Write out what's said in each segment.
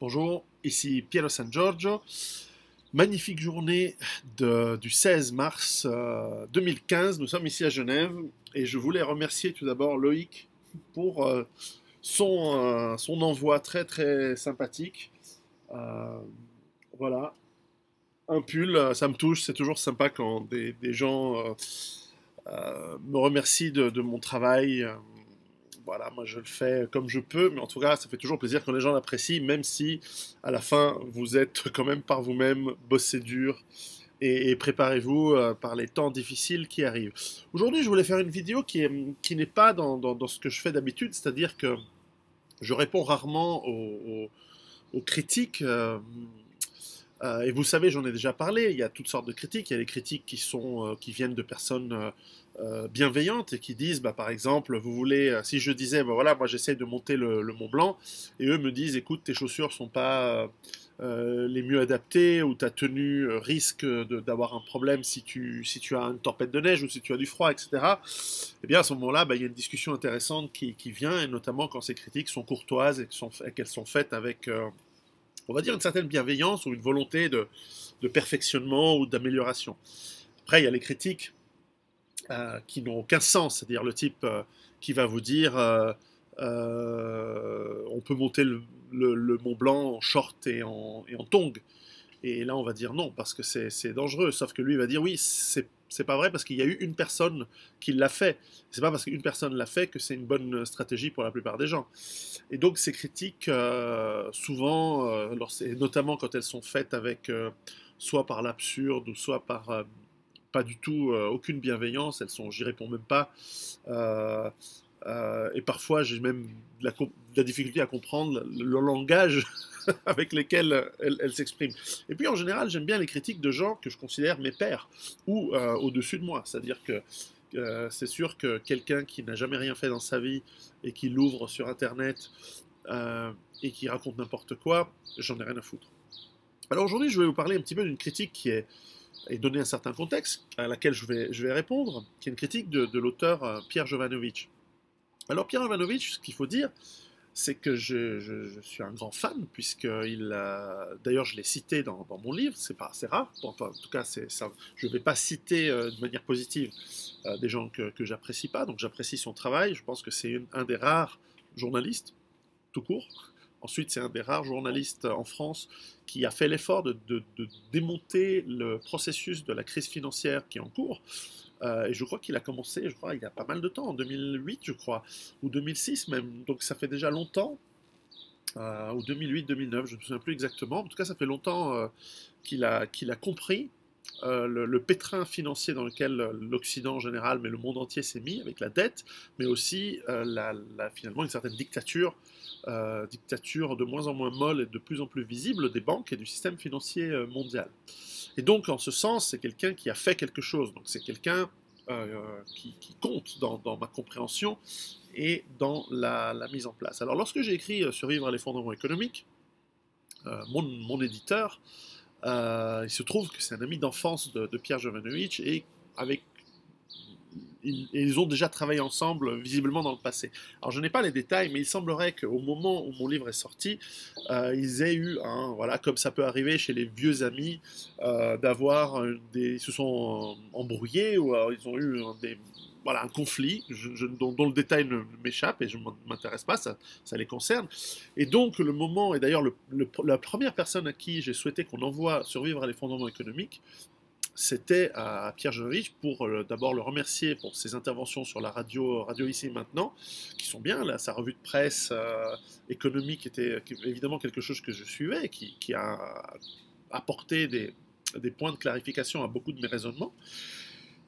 Bonjour, ici Piero San Giorgio. Magnifique journée du 16 mars 2015. Nous sommes ici à Genève et je voulais remercier tout d'abord Loïc pour son envoi très très sympathique. Euh, voilà, un pull, ça me touche, c'est toujours sympa quand des gens me remercient de mon travail. Voilà, moi je le fais comme je peux, mais en tout cas, ça fait toujours plaisir quand les gens l'apprécient, même si à la fin, vous êtes quand même par vous-même, bossez dur et préparez-vous par les temps difficiles qui arrivent. Aujourd'hui, je voulais faire une vidéo qui n'est pas dans ce que je fais d'habitude, c'est-à-dire que je réponds rarement aux critiques. Et vous savez, j'en ai déjà parlé, il y a toutes sortes de critiques. Il y a les critiques qui viennent de personnes bienveillantes et qui disent, bah, par exemple, vous voulez, si je disais, bah, voilà, moi j'essaie de monter le Mont Blanc, et eux me disent, écoute, tes chaussures sont pas les mieux adaptées, ou ta tenue risque d'avoir un problème si tu as une tempête de neige ou si tu as du froid, etc. Eh bien, à ce moment-là, bah, il y a une discussion intéressante qui vient, et notamment quand ces critiques sont courtoises et qu'elles sont faites avec on va dire une certaine bienveillance ou une volonté de perfectionnement ou d'amélioration. Après, il y a les critiques qui n'ont aucun sens, c'est-à-dire le type qui va vous dire on peut monter le Mont Blanc en short et en tongs. Et là, on va dire non, parce que c'est dangereux. Sauf que lui va dire oui, c'est pas vrai, parce qu'il y a eu une personne qui l'a fait. C'est pas parce qu'une personne l'a fait que c'est une bonne stratégie pour la plupart des gens. Et donc, ces critiques, souvent, et notamment quand elles sont faites avec soit par l'absurde ou soit par pas du tout aucune bienveillance, j'y réponds même pas. Euh, et parfois, j'ai même de la difficulté à comprendre le langage avec lesquels elles s'expriment. Et puis, en général, j'aime bien les critiques de gens que je considère mes pairs ou au-dessus de moi. C'est-à-dire que c'est sûr que quelqu'un qui n'a jamais rien fait dans sa vie et qui l'ouvre sur Internet euh, et qui raconte n'importe quoi, j'en ai rien à foutre. Alors aujourd'hui, je vais vous parler un petit peu d'une critique est donner un certain contexte à laquelle je vais répondre, qui est une critique de l'auteur Pierre Jovanovic. Alors Pierre Jovanovic, ce qu'il faut dire, c'est que je suis un grand fan, d'ailleurs je l'ai cité dans mon livre, c'est pas assez rare, enfin, en tout cas ça, je ne vais pas citer de manière positive des gens que j'apprécie pas, donc j'apprécie son travail, je pense que c'est un des rares journalistes, tout court. Ensuite, c'est un des rares journalistes en France qui a fait l'effort de démonter le processus de la crise financière qui est en cours. Et je crois qu'il a commencé, je crois, il y a pas mal de temps, en 2008, je crois, ou 2006 même. Donc ça fait déjà longtemps, ou 2008-2009, je ne me souviens plus exactement. En tout cas, ça fait longtemps qu'il a compris le pétrin financier dans lequel l'Occident en général, mais le monde entier s'est mis avec la dette, mais aussi finalement une certaine dictature de moins en moins molle et de plus en plus visible des banques et du système financier mondial. Et donc, en ce sens, c'est quelqu'un qui a fait quelque chose. Donc, c'est quelqu'un qui compte dans ma compréhension et dans la mise en place. Alors, lorsque j'ai écrit Survivre à l'effondrement économique, mon éditeur, il se trouve que c'est un ami d'enfance de Pierre Jovanovic et avec ils ont déjà travaillé ensemble, visiblement dans le passé. Alors je n'ai pas les détails, mais il semblerait qu'au moment où mon livre est sorti, ils aient eu, voilà, comme ça peut arriver chez les vieux amis, ils se sont embrouillés ou ils ont eu voilà, un conflit dont le détail m'échappe et je ne m'intéresse pas, ça les concerne. Et donc le moment, et d'ailleurs la première personne à qui j'ai souhaité qu'on envoie survivre à l'effondrement économique, c'était à Pierre Jovanovic pour d'abord le remercier pour ses interventions sur la radio Ici et Maintenant, qui sont bien. Là, sa revue de presse économique était évidemment quelque chose que je suivais, qui a apporté des points de clarification à beaucoup de mes raisonnements.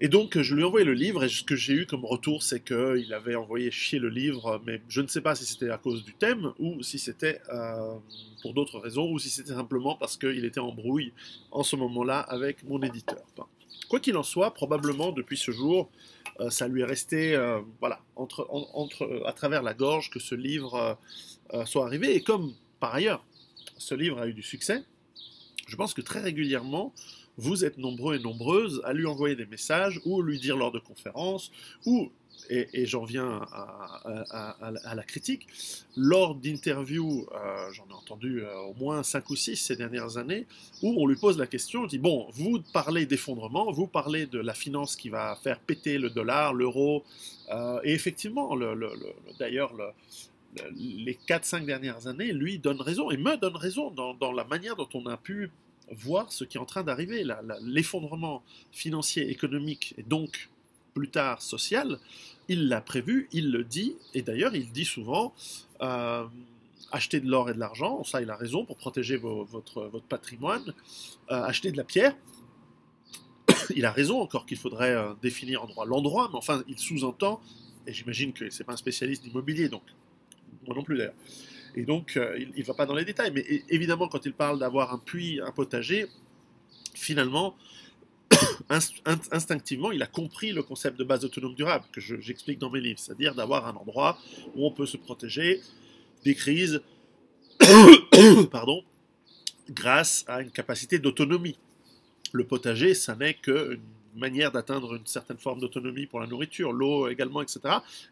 Et donc, je lui ai envoyé le livre, et ce que j'ai eu comme retour, c'est qu'il avait envoyé chier le livre, mais je ne sais pas si c'était à cause du thème, ou si c'était pour d'autres raisons, ou si c'était simplement parce qu'il était en brouille en ce moment-là avec mon éditeur. Enfin, quoi qu'il en soit, probablement depuis ce jour, ça lui est resté voilà, à travers la gorge que ce livre soit arrivé. Et comme, par ailleurs, ce livre a eu du succès, je pense que très régulièrement, vous êtes nombreux et nombreuses à lui envoyer des messages ou lui dire lors de conférences ou et j'en viens à la critique, lors d'interviews, j'en ai entendu au moins 5 ou 6 ces dernières années, où on lui pose la question, on dit, bon, vous parlez d'effondrement, vous parlez de la finance qui va faire péter le dollar, l'euro, et effectivement, d'ailleurs, les 4-5 dernières années, lui donne raison, et me donne raison dans la manière dont on a pu voir ce qui est en train d'arriver, l'effondrement financier, économique, et donc plus tard social. Il l'a prévu, il le dit, et d'ailleurs il dit souvent, acheter de l'or et de l'argent, ça il a raison, pour protéger votre patrimoine, acheter de la pierre, il a raison, encore qu'il faudrait définir l'endroit, mais enfin il sous-entend, et j'imagine que c'est pas un spécialiste d'immobilier, donc moi non plus d'ailleurs, et donc il ne va pas dans les détails, mais évidemment quand il parle d'avoir un puits, un potager, finalement, instinctivement, il a compris le concept de base autonome durable que j'explique dans mes livres, c'est-à-dire d'avoir un endroit où on peut se protéger des crises, pardon, grâce à une capacité d'autonomie. Le potager, ça n'est qu'une manière d'atteindre une certaine forme d'autonomie pour la nourriture, l'eau également, etc.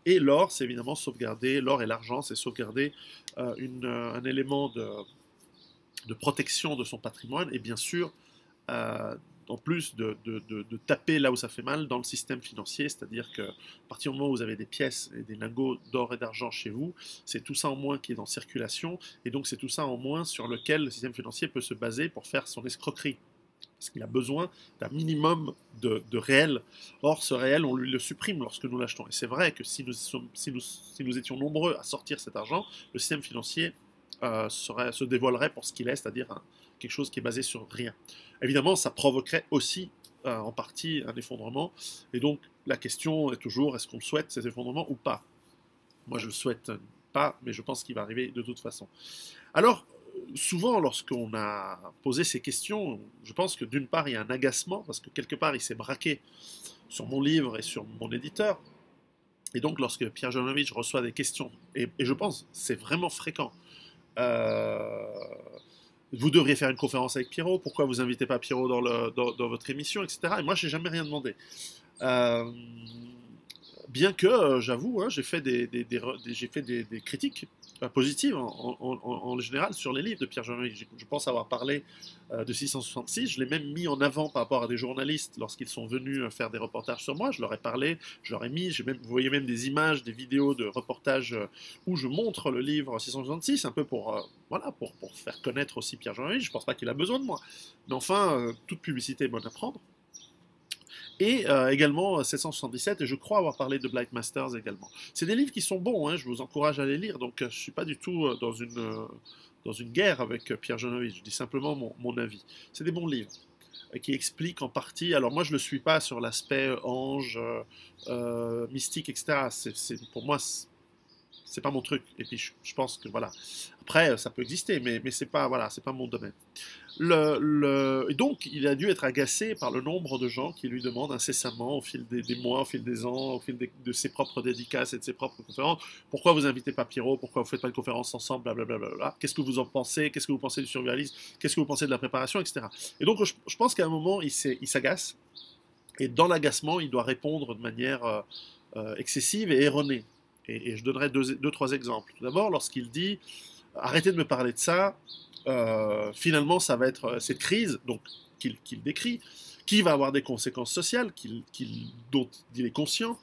Et l'or, c'est évidemment sauvegarder, l'or et l'argent, c'est sauvegarder un élément de protection de son patrimoine, et bien sûr, en plus de taper là où ça fait mal dans le système financier, c'est-à-dire qu'à partir du moment où vous avez des pièces et des lingots d'or et d'argent chez vous, c'est tout ça en moins qui est en circulation, et donc c'est tout ça en moins sur lequel le système financier peut se baser pour faire son escroquerie. Parce qu'il a besoin d'un minimum de réel. Or, ce réel, on lui le supprime lorsque nous l'achetons. Et c'est vrai que si nous étions nombreux à sortir cet argent, le système financier se dévoilerait pour ce qu'il est, c'est-à-dire quelque chose qui est basé sur rien. Évidemment, ça provoquerait aussi en partie un effondrement. Et donc, la question est toujours, est-ce qu'on souhaite ces effondrements ou pas? Moi, je ne le souhaite pas, mais je pense qu'il va arriver de toute façon. Alors, souvent, lorsqu'on a posé ces questions, je pense que d'une part, il y a un agacement, parce que quelque part, il s'est braqué sur mon livre et sur mon éditeur. Et donc, lorsque Pierre Jovanovic reçoit des questions, et je pense c'est vraiment fréquent, vous devriez faire une conférence avec Pierrot, pourquoi vous invitez pas Pierrot dans votre émission, etc. Et moi, je n'ai jamais rien demandé. Bien que, j'avoue, hein, j'ai fait des critiques positives en général sur les livres de Pierre Jovanovic. Je pense avoir parlé de 666, je l'ai même mis en avant par rapport à des journalistes lorsqu'ils sont venus faire des reportages sur moi. Je leur ai parlé, je leur ai mis, vous voyez même des images, des vidéos de reportages où je montre le livre 666, un peu pour faire connaître aussi Pierre Jovanovic. Je ne pense pas qu'il a besoin de moi. Mais enfin, toute publicité est bonne à prendre. Et également 777, et je crois avoir parlé de Blight Masters également. C'est des livres qui sont bons, hein, je vous encourage à les lire, donc je ne suis pas du tout dans une guerre avec Pierre Jovanovic, je dis simplement mon avis. C'est des bons livres qui expliquent en partie, alors moi je ne le suis pas sur l'aspect ange, mystique, etc. Pour moi, c'est pas mon truc, et puis je pense que voilà. Après, ça peut exister, mais c'est pas, voilà, c'est pas mon domaine. Et donc, il a dû être agacé par le nombre de gens qui lui demandent incessamment, au fil des mois, au fil des ans, au fil de ses propres dédicaces et de ses propres conférences, pourquoi vous invitez pas Pierrot, pourquoi vous faites pas une conférence ensemble, blablabla, qu'est-ce que vous en pensez, qu'est-ce que vous pensez du survivalisme, qu'est-ce que vous pensez de la préparation, etc. Et donc, je pense qu'à un moment, il s'agace, et dans l'agacement, il doit répondre de manière excessive et erronée. Et je donnerai deux, trois exemples. Tout d'abord, lorsqu'il dit arrêtez de me parler de ça, finalement, ça va être cette crise qu'il décrit, qui va avoir des conséquences sociales, dont il est conscient.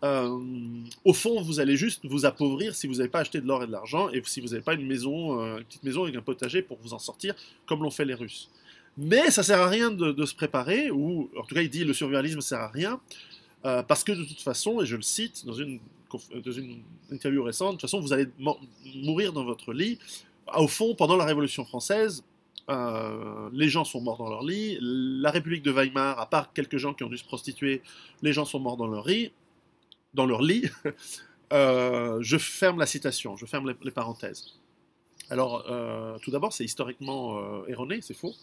Au fond, vous allez juste vous appauvrir si vous n'avez pas acheté de l'or et de l'argent, et si vous n'avez pas une petite maison avec un potager pour vous en sortir, comme l'ont fait les Russes. Mais ça sert à rien de se préparer, ou en tout cas, il dit le survivalisme sert à rien, parce que de toute façon, et je le cite dans une interview récente, de toute façon, vous allez mourir dans votre lit. Au fond, pendant la Révolution française, les gens sont morts dans leur lit. La République de Weimar, à part quelques gens qui ont dû se prostituer, les gens sont morts dans leur lit. Je ferme la citation, je ferme les parenthèses. Alors, tout d'abord, c'est historiquement erroné, c'est faux.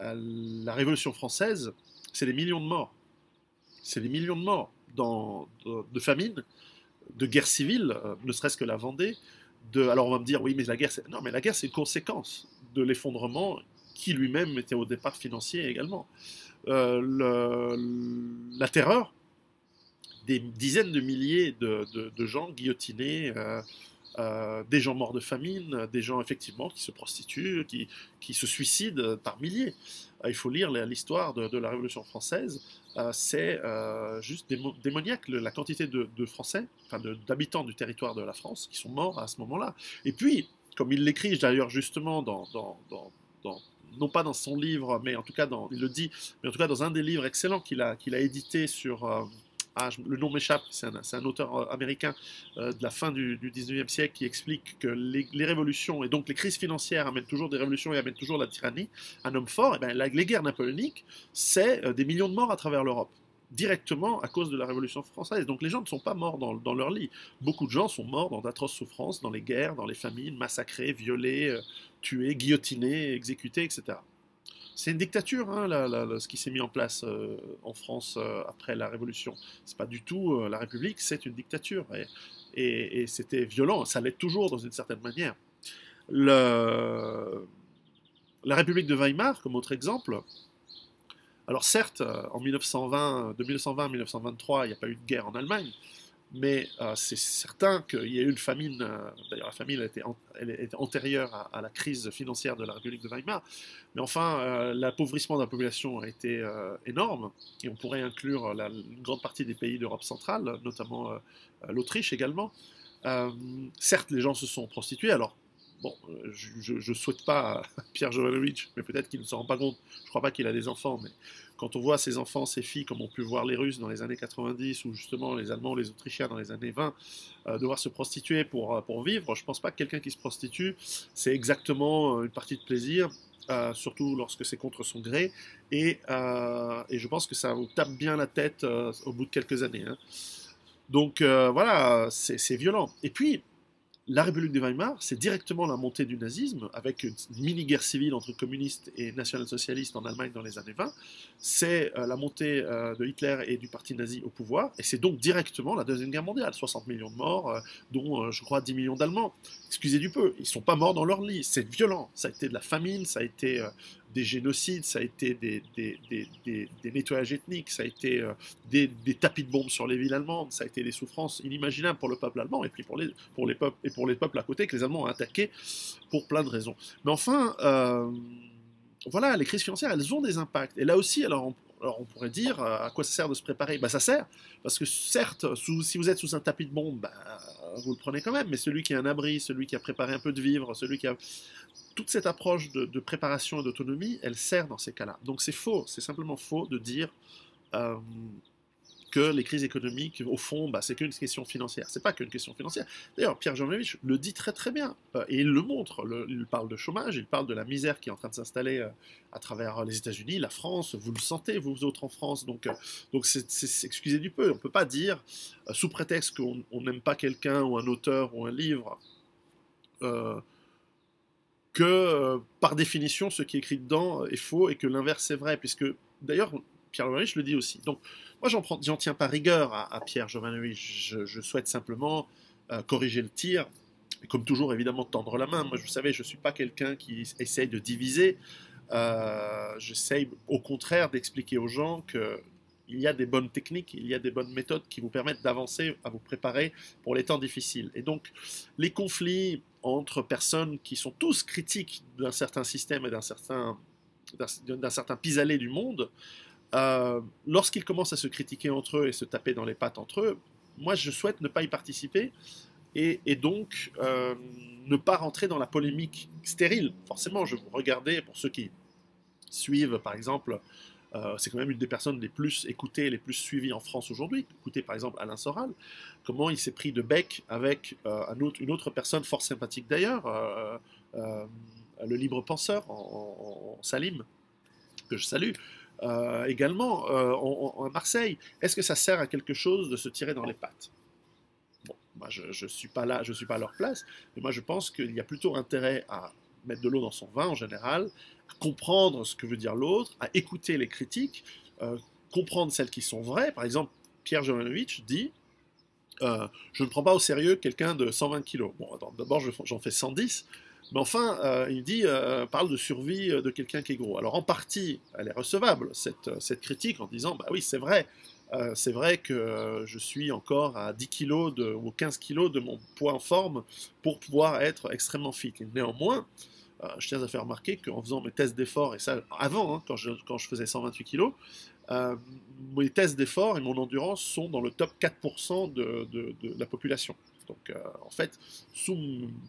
La Révolution française, c'est des millions de morts. C'est des millions de morts de famine, de guerre civile, ne serait-ce que la Vendée. Alors on va me dire, oui, mais la guerre, non, mais la guerre, c'est une conséquence de l'effondrement qui lui-même était au départ financier également. La terreur, des dizaines de milliers de gens guillotinés, des gens morts de famine, des gens effectivement qui se prostituent, qui se suicident par milliers. Il faut lire l'histoire de la Révolution française, c'est juste démoniaque la quantité de Français, enfin d'habitants du territoire de la France qui sont morts à ce moment-là. Et puis, comme il l'écrit d'ailleurs justement non pas dans son livre, mais en tout cas il le dit, mais en tout cas dans un des livres excellents qu'il a édité sur le nom m'échappe, c'est un auteur américain de la fin du 19e siècle qui explique que les révolutions et donc les crises financières amènent toujours des révolutions et amènent toujours la tyrannie. Un homme fort, et bien, les guerres napoléoniques, c'est des millions de morts à travers l'Europe, directement à cause de la Révolution française. Donc les gens ne sont pas morts dans leur lit. Beaucoup de gens sont morts dans d'atroces souffrances, dans les guerres, dans les famines, massacrés, violés, tués, guillotinés, exécutés, etc. C'est une dictature, hein, ce qui s'est mis en place en France après la Révolution. C'est pas du tout la République, c'est une dictature. Et c'était violent, ça l'est toujours dans une certaine manière. La République de Weimar, comme autre exemple, alors certes, en 1920, de 1920 à 1923, il n'y a pas eu de guerre en Allemagne, mais c'est certain qu'il y a eu une famine, d'ailleurs la famine elle était antérieure à la crise financière de la République de Weimar, mais enfin l'appauvrissement de la population a été énorme, et on pourrait inclure une grande partie des pays d'Europe centrale, notamment l'Autriche également. Certes, les gens se sont prostitués, alors bon, je souhaite pas à Pierre Jovanovic, mais peut-être qu'il ne s'en rend pas compte, je crois pas qu'il a des enfants, mais quand on voit ses enfants, ses filles, comme ont pu voir les Russes dans les années 90, ou justement les Allemands, les Autrichiens dans les années 20, devoir se prostituer pour vivre, je pense pas que quelqu'un qui se prostitue, c'est exactement une partie de plaisir, surtout lorsque c'est contre son gré, et je pense que ça vous tape bien la tête au bout de quelques années. Hein. Donc voilà, c'est violent. Et puis, la République de Weimar, c'est directement la montée du nazisme, avec une mini-guerre civile entre communistes et national-socialistes en Allemagne dans les années 20. C'est la montée de Hitler et du parti nazi au pouvoir, et c'est donc directement la Deuxième Guerre mondiale. 60 millions de morts, dont je crois 10 millions d'Allemands. Excusez du peu, ils ne sont pas morts dans leur lit, c'est violent. Ça a été de la famine, ça a été des génocides, ça a été des nettoyages ethniques, ça a été des tapis de bombes sur les villes allemandes, ça a été des souffrances inimaginables pour le peuple allemand et puis pour les peuples à côté que les Allemands ont attaqués pour plein de raisons. Mais enfin, voilà, les crises financières, elles ont des impacts. Et là aussi, alors on pourrait dire à quoi ça sert de se préparer. Bah, ça sert, parce que certes, si vous êtes sous un tapis de bombes, bah, vous le prenez quand même, mais celui qui a un abri, celui qui a préparé un peu de vivre, celui qui a... Toute cette approche de préparation et d'autonomie, elle sert dans ces cas-là. Donc c'est faux, c'est simplement faux de dire que les crises économiques, au fond, bah, c'est qu'une question financière. C'est pas qu'une question financière. D'ailleurs, Pierre Jovanovic le dit très très bien, et il le montre. Il parle de chômage, il parle de la misère qui est en train de s'installer à travers les États-Unis, la France. Vous le sentez, vous autres en France. Donc excusez du peu. On peut pas dire, sous prétexte qu'on n'aime pas quelqu'un ou un auteur ou un livre, que par définition, ce qui est écrit dedans est faux et que l'inverse est vrai, puisque d'ailleurs, Pierre Jovanovic le dit aussi. Donc, moi, j'en tiens pas rigueur à Pierre Jovanovic. Je souhaite simplement corriger le tir, et comme toujours, évidemment, tendre la main. Moi, vous savez, je suis pas quelqu'un qui essaye de diviser. J'essaye, au contraire, d'expliquer aux gens que il y a des bonnes techniques, il y a des bonnes méthodes qui vous permettent d'avancer, à vous préparer pour les temps difficiles. Et donc, les conflits entre personnes qui sont tous critiques d'un certain système et d'un certain pis-aller du monde, lorsqu'ils commencent à se critiquer entre eux et se taper dans les pattes entre eux, moi je souhaite ne pas y participer et donc ne pas rentrer dans la polémique stérile. Forcément, je vous regardais, pour ceux qui suivent par exemple, c'est quand même une des personnes les plus écoutées, les plus suivies en France aujourd'hui. Écoutez par exemple Alain Soral, comment il s'est pris de bec avec une autre personne fort sympathique d'ailleurs, le libre penseur en Salim, que je salue, également à Marseille. Est-ce que ça sert à quelque chose de se tirer dans les pattes? Bon, moi je suis pas là, je suis pas à leur place, mais moi je pense qu'il y a plutôt intérêt à mettre de l'eau dans son vin en général, à comprendre ce que veut dire l'autre, à écouter les critiques, comprendre celles qui sont vraies. Par exemple, Pierre Jovanovic dit je ne prends pas au sérieux quelqu'un de 120 kilos. Bon, d'abord j'en fais 110, mais enfin, il dit, parle de survie de quelqu'un qui est gros. Alors en partie, elle est recevable, cette critique, en disant, bah oui, c'est vrai, c'est vrai que je suis encore à 10 kilos ou 15 kilos de mon poids en forme pour pouvoir être extrêmement fit. Et néanmoins, je tiens à faire remarquer qu'en faisant mes tests d'effort, et ça avant, hein, quand je faisais 128 kilos, euh, mes tests d'effort et mon endurance sont dans le top 4% de la population. Donc en fait, sous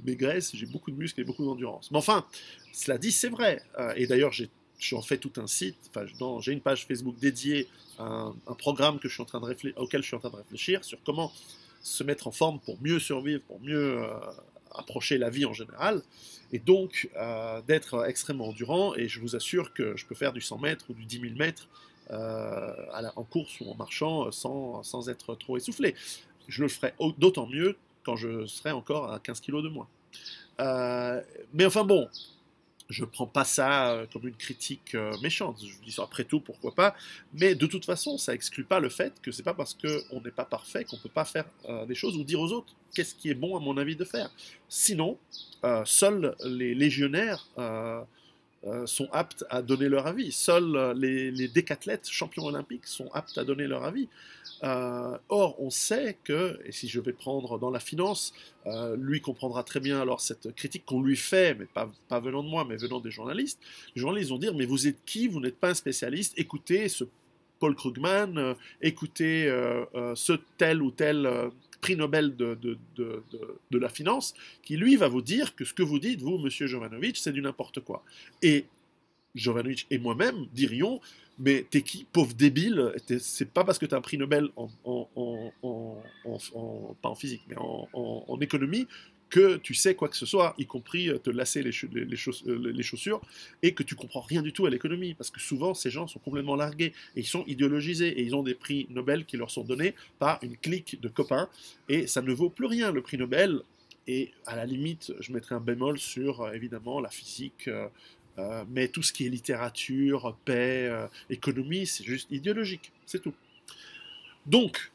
mes graisses, j'ai beaucoup de muscles et beaucoup d'endurance. Mais enfin, cela dit, c'est vrai. Et d'ailleurs, j'en fais tout un site, enfin, j'ai une page Facebook dédiée à un programme auquel je suis en train de réfléchir sur comment se mettre en forme pour mieux survivre, pour mieux approcher la vie en général, et donc d'être extrêmement endurant, et je vous assure que je peux faire du 100 mètres ou du 10 000 mètres en course ou en marchant sans être trop essoufflé. Je le ferai d'autant mieux quand je serai encore à 15 kilos de moins. Mais enfin bon, je prends pas ça comme une critique méchante. Je dis ça après tout, pourquoi pas. Mais de toute façon, ça exclut pas le fait que c'est pas parce qu'on n'est pas parfait qu'on peut pas faire des choses ou dire aux autres qu'est-ce qui est bon à mon avis de faire. Sinon, seuls les légionnaires sont aptes à donner leur avis. Seuls les décathlètes champions olympiques sont aptes à donner leur avis. Or, on sait que, et si je vais prendre dans la finance, lui comprendra très bien alors cette critique qu'on lui fait, mais pas venant de moi, mais venant des journalistes. Les journalistes vont dire, mais vous êtes qui? Vous n'êtes pas un spécialiste. Écoutez ce Paul Krugman, écoutez ce tel ou tel prix Nobel de la finance, qui lui va vous dire que ce que vous dites, vous, monsieur Jovanovic, c'est du n'importe quoi. Et Jovanovic et moi-même dirions, mais t'es qui, pauvre débile, c'est pas parce que t'as un prix Nobel pas en physique, mais en économie, que tu sais quoi que ce soit, y compris te lasser les chaussures, et que tu comprends rien du tout à l'économie, parce que souvent ces gens sont complètement largués, et ils sont idéologisés, et ils ont des prix Nobel qui leur sont donnés par une clique de copains, et ça ne vaut plus rien le prix Nobel, et à la limite, je mettrais un bémol sur, évidemment, la physique, mais tout ce qui est littérature, paix, économie, c'est juste idéologique, c'est tout. Donc,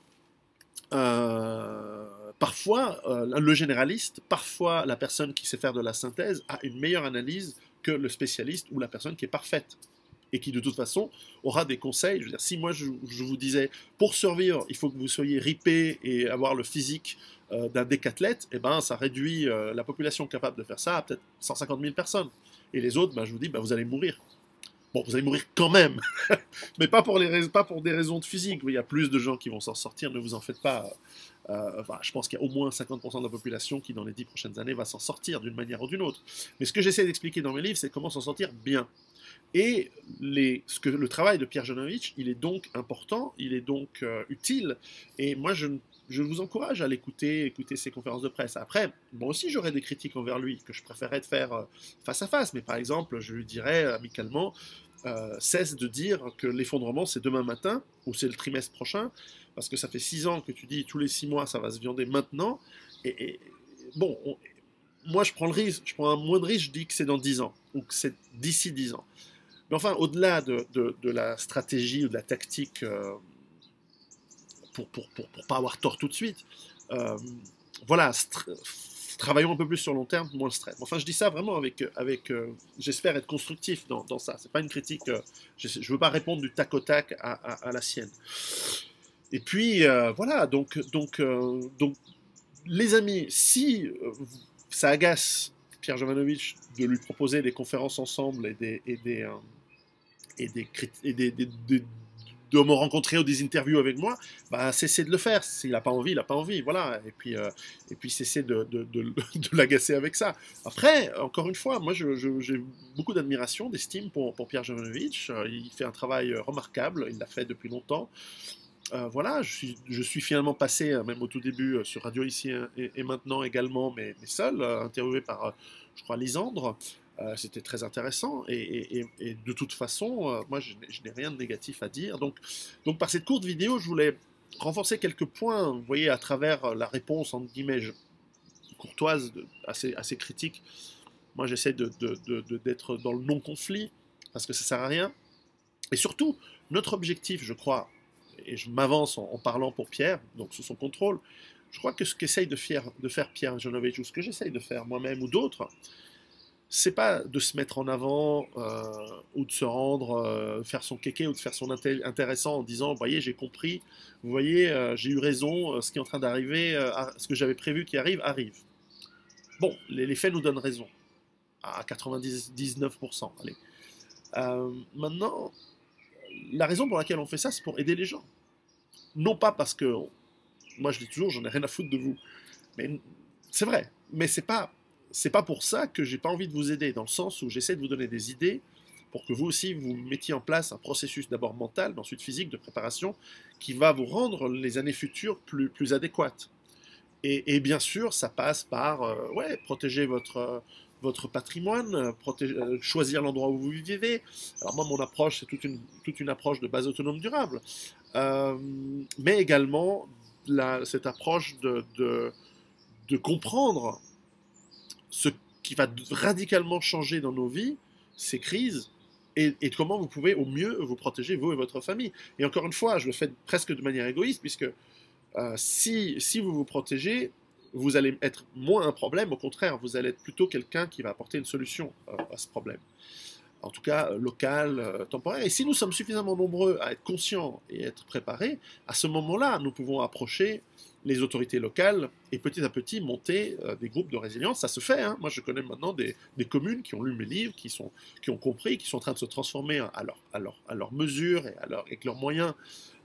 parfois, le généraliste, parfois la personne qui sait faire de la synthèse a une meilleure analyse que le spécialiste ou la personne qui est parfaite et qui de toute façon aura des conseils. Je veux dire, si moi je vous disais, pour survivre, il faut que vous soyez ripé et avoir le physique d'un décathlète, eh ben, ça réduit la population capable de faire ça à peut-être 150 000 personnes. Et les autres, ben, je vous dis, ben, vous allez mourir. Bon, vous allez mourir quand même, mais pas pour des raisons de physique. Il y a plus de gens qui vont s'en sortir, ne vous en faites pas. Enfin, je pense qu'il y a au moins 50% de la population qui, dans les 10 prochaines années, va s'en sortir d'une manière ou d'une autre. Mais ce que j'essaie d'expliquer dans mes livres, c'est comment s'en sortir bien. Et le travail de Pierre Jovanovic, il est donc important, il est donc utile. Et moi, je vous encourage à l'écouter, écouter ses conférences de presse. Après, moi aussi, j'aurais des critiques envers lui que je préférerais de faire face à face. Mais par exemple, je lui dirais amicalement, cesse de dire que l'effondrement c'est demain matin ou c'est le trimestre prochain, parce que ça fait 6 ans que tu dis tous les 6 mois ça va se viander maintenant. Et bon, moi je prends le risque, je prends un moindre risque, je dis que c'est dans 10 ans ou que c'est d'ici 10 ans. Mais enfin, au-delà de la stratégie ou de la tactique pour pas avoir tort tout de suite, voilà, travaillons un peu plus sur long terme, moins le stress. Enfin, je dis ça vraiment j'espère être constructif dans ça. C'est pas une critique. Je veux pas répondre du tac au tac à la sienne. Et puis voilà. Donc, les amis, si ça agace Pierre Jovanovic de lui proposer des conférences ensemble de me rencontrer ou des interviews avec moi, bah, cessez de le faire. S'il n'a pas envie, il n'a pas envie. Voilà. Et puis cessez de l'agacer avec ça. Après, encore une fois, moi, j'ai beaucoup d'admiration, d'estime pour Pierre Jovanovic. Il fait un travail remarquable. Il l'a fait depuis longtemps. Voilà, je suis finalement passé, même au tout début, sur Radio Ici et Maintenant également, mais seul, interviewé par, je crois, Lisandre. C'était très intéressant et de toute façon, moi je n'ai rien de négatif à dire. Donc par cette courte vidéo, je voulais renforcer quelques points, vous voyez, à travers la réponse, entre guillemets, courtoise, assez critique. Moi j'essaie d'être dans le non-conflit, parce que ça sert à rien. Et surtout, notre objectif, je crois, et je m'avance en parlant pour Pierre, donc sous son contrôle, je crois que ce qu'essaye de faire Pierre Jovanovic, ou ce que j'essaye de faire moi-même ou d'autres, c'est pas de se mettre en avant ou de se rendre, faire son kéké ou de faire son intéressant en disant, vous voyez, j'ai compris, vous voyez, j'ai eu raison, ce qui est en train d'arriver, ce que j'avais prévu qui arrive, arrive. Bon, les faits nous donnent raison, à 99%. Allez. Maintenant, la raison pour laquelle on fait ça, c'est pour aider les gens. Non pas parce que, moi je dis toujours, j'en ai rien à foutre de vous. Mais c'est vrai, mais c'est pas pour ça que j'ai pas envie de vous aider, dans le sens où j'essaie de vous donner des idées pour que vous aussi vous mettiez en place un processus d'abord mental, mais ensuite physique de préparation, qui va vous rendre les années futures plus adéquates. Et bien sûr, ça passe par ouais, protéger votre patrimoine, choisir l'endroit où vous vivez. Alors moi, mon approche, c'est toute une approche de base autonome durable, Euh, mais également cette approche de comprendre ce qui va radicalement changer dans nos vies, ces crises, et comment vous pouvez au mieux vous protéger, vous et votre famille. Et encore une fois, je le fais presque de manière égoïste, puisque si vous vous protégez, vous allez être moins un problème, au contraire, vous allez être plutôt quelqu'un qui va apporter une solution à ce problème. En tout cas, local, temporaire. Et si nous sommes suffisamment nombreux à être conscients et être préparés, à ce moment-là, nous pouvons approcher les autorités locales et petit à petit monter des groupes de résilience. Ça se fait, hein. Moi, je connais maintenant des communes qui ont lu mes livres, qui ont compris, qui sont en train de se transformer à leur mesure et avec leurs moyens,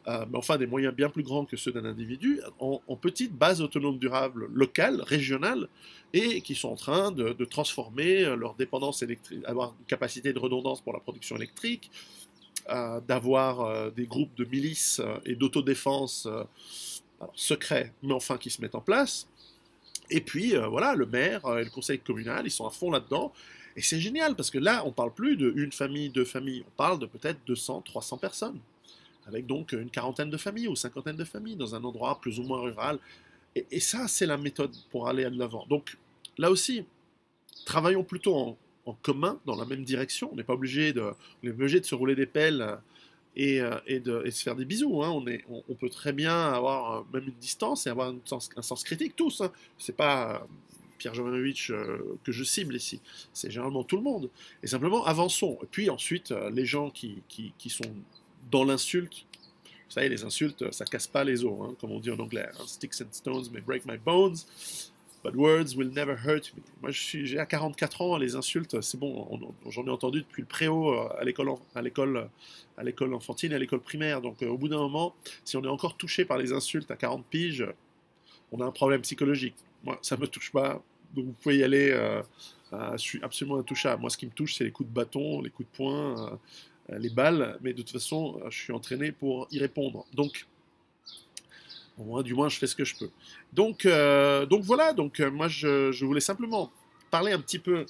mais enfin des moyens bien plus grands que ceux d'un individu, en petites bases autonomes durables locales, régionales, et qui sont en train de transformer leur dépendance électrique, avoir une capacité de redondance pour la production électrique, d'avoir des groupes de milices et d'autodéfense secrets, mais enfin qui se mettent en place. Et puis voilà, le maire et le conseil communal, ils sont à fond là-dedans. Et c'est génial, parce que là, on parle plus d'une famille, deux familles, on parle de peut-être 200, 300 personnes, avec donc une quarantaine de familles ou cinquantaine de familles dans un endroit plus ou moins rural. Et ça, c'est la méthode pour aller de l'avant. Donc là aussi, travaillons plutôt en commun, dans la même direction. On n'est pas obligé de se rouler des pelles et de se faire des bisous. Hein. On peut très bien avoir même une distance et avoir un sens critique, tous. Hein. C'est pas Pierre Jovanovic que je cible ici. C'est généralement tout le monde. Et simplement, avançons. Et puis ensuite, les gens qui sont dans l'insulte, vous savez, les insultes, ça casse pas les os, hein, comme on dit en anglais. Hein. Sticks and stones may break my bones, but words will never hurt me. Moi, j'ai à 44 ans, les insultes, c'est bon, j'en ai entendu depuis le préau à l'école enfantine et à l'école primaire. Donc, au bout d'un moment, si on est encore touché par les insultes à 40 piges, on a un problème psychologique. Moi, ça me touche pas. Donc, vous pouvez y aller. Je suis absolument intouchable. Moi, ce qui me touche, c'est les coups de bâton, les coups de poing. Les balles, mais de toute façon, je suis entraîné pour y répondre. Donc, du moins, je fais ce que je peux. Donc voilà, moi, je voulais simplement parler un petit peu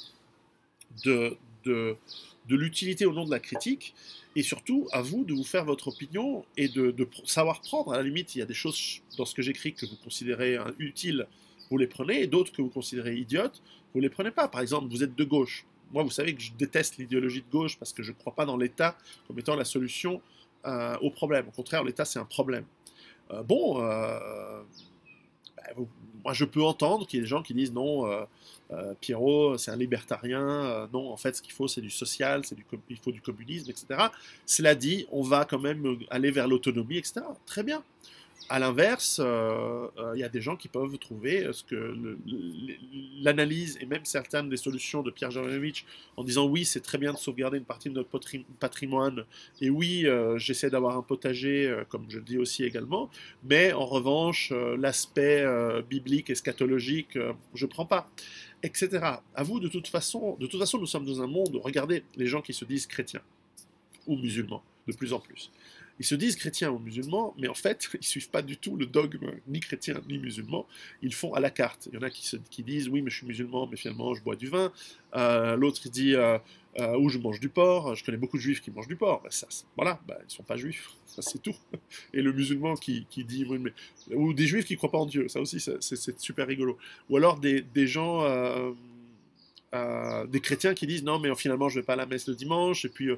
de, de, de l'utilité au nom de la critique, et surtout, à vous de vous faire votre opinion et de savoir prendre. À la limite, il y a des choses dans ce que j'écris que vous considérez utiles, vous les prenez, et d'autres que vous considérez idiotes, vous les prenez pas. Par exemple, vous êtes de gauche. Moi, vous savez que je déteste l'idéologie de gauche parce que je ne crois pas dans l'État comme étant la solution au problème. Au contraire, l'État, c'est un problème. Moi, je peux entendre qu'il y ait des gens qui disent non, Pierrot, c'est un libertarien, non, en fait, ce qu'il faut, c'est du social, il faut du communisme, etc. Cela dit, on va quand même aller vers l'autonomie, etc. Très bien. À l'inverse, y a des gens qui peuvent trouver l'analyse et même certaines des solutions de Pierre Jovanovic en disant oui, c'est très bien de sauvegarder une partie de notre patrimoine, et oui, j'essaie d'avoir un potager, comme je le dis aussi également, mais en revanche, l'aspect biblique, eschatologique, je ne prends pas, etc. À vous, de toute façon, nous sommes dans un monde, regardez les gens qui se disent chrétiens ou musulmans, de plus en plus. Ils se disent chrétiens ou musulmans, mais en fait, ils ne suivent pas du tout le dogme ni chrétien ni musulman. Ils font à la carte. Il y en a qui disent oui, mais je suis musulman, mais finalement je bois du vin. L'autre il dit ou je mange du porc. Je connais beaucoup de juifs qui mangent du porc. Ben, voilà, ben, ils ne sont pas juifs. Ça, c'est tout. Et le musulman qui dit oui, mais... ou des juifs qui ne croient pas en Dieu. Ça aussi, c'est super rigolo. Ou alors des gens. Des chrétiens qui disent non mais finalement je vais pas à la messe le dimanche, et puis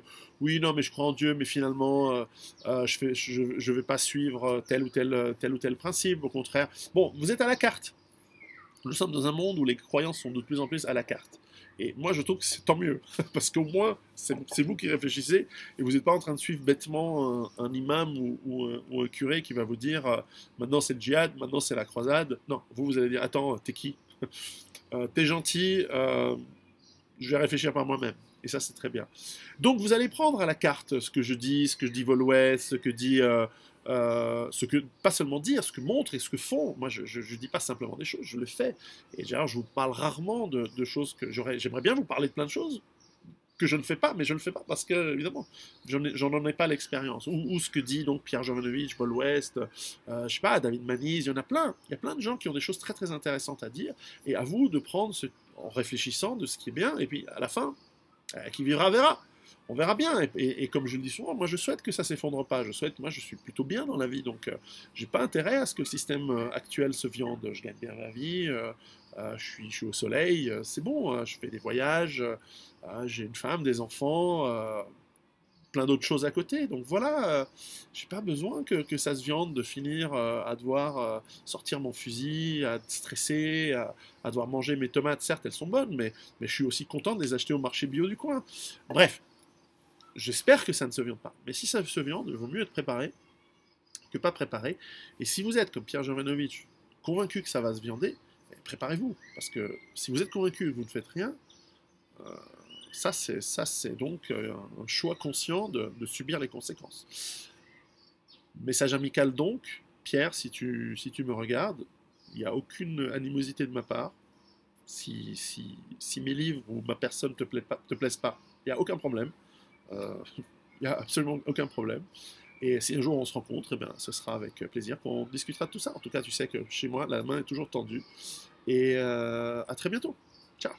oui non mais je crois en Dieu, mais finalement je vais pas suivre tel ou tel principe, au contraire. Bon, vous êtes à la carte, Nous sommes dans un monde où les croyances sont de plus en plus à la carte. Et moi, je trouve que c'est tant mieux, parce qu'au moins, c'est vous qui réfléchissez, et vous n'êtes pas en train de suivre bêtement un imam ou un curé qui va vous dire maintenant c'est le djihad, maintenant c'est la croisade. Non, vous allez dire attends, t'es qui? T'es gentil, je vais réfléchir par moi-même. Et ça, c'est très bien. Donc, vous allez prendre à la carte ce que dit Vol-Ouest, ce que, pas seulement dire, ce que montre et ce que font. Moi, je ne dis pas simplement des choses, je le fais. Et genre, je vous parle rarement de choses que j'aimerais bien vous parler de plein de choses que je ne fais pas, mais je ne le fais pas parce que, évidemment, j'en ai pas l'expérience. Ou ce que dit donc Pierre Jovanovic, Vol-Ouest, je sais pas, David Manise, il y en a plein. Il y a plein de gens qui ont des choses très très intéressantes à dire. Et à vous de prendre en réfléchissant de ce qui est bien. Et puis, à la fin, qui vivra verra. On verra bien. Et comme je le dis souvent, moi je souhaite que ça s'effondre pas. Moi je suis plutôt bien dans la vie, donc j'ai pas intérêt à ce que le système actuel se viande. Je gagne bien ma vie, je suis au soleil, c'est bon. Je fais des voyages, j'ai une femme, des enfants, plein d'autres choses à côté. Donc voilà, j'ai pas besoin que ça se viande de finir à devoir sortir mon fusil, à stresser, à devoir manger mes tomates. Certes, elles sont bonnes, mais je suis aussi content de les acheter au marché bio du coin. Bref, j'espère que ça ne se viande pas. Mais si ça se viande, il vaut mieux être préparé que pas préparé. Et si vous êtes, comme Pierre Jovanovic, convaincu que ça va se viander, préparez-vous. Parce que si vous êtes convaincu que vous ne faites rien, euh, ça, c'est donc un choix conscient de subir les conséquences. Message amical donc, Pierre, si tu me regardes, il n'y a aucune animosité de ma part. Si mes livres ou ma personne te plaisent pas, il n'y a aucun problème. Il n'y a absolument aucun problème. Et si un jour on se rencontre, eh bien, ce sera avec plaisir qu'on discutera de tout ça. En tout cas, tu sais que chez moi, la main est toujours tendue. Et à très bientôt. Ciao.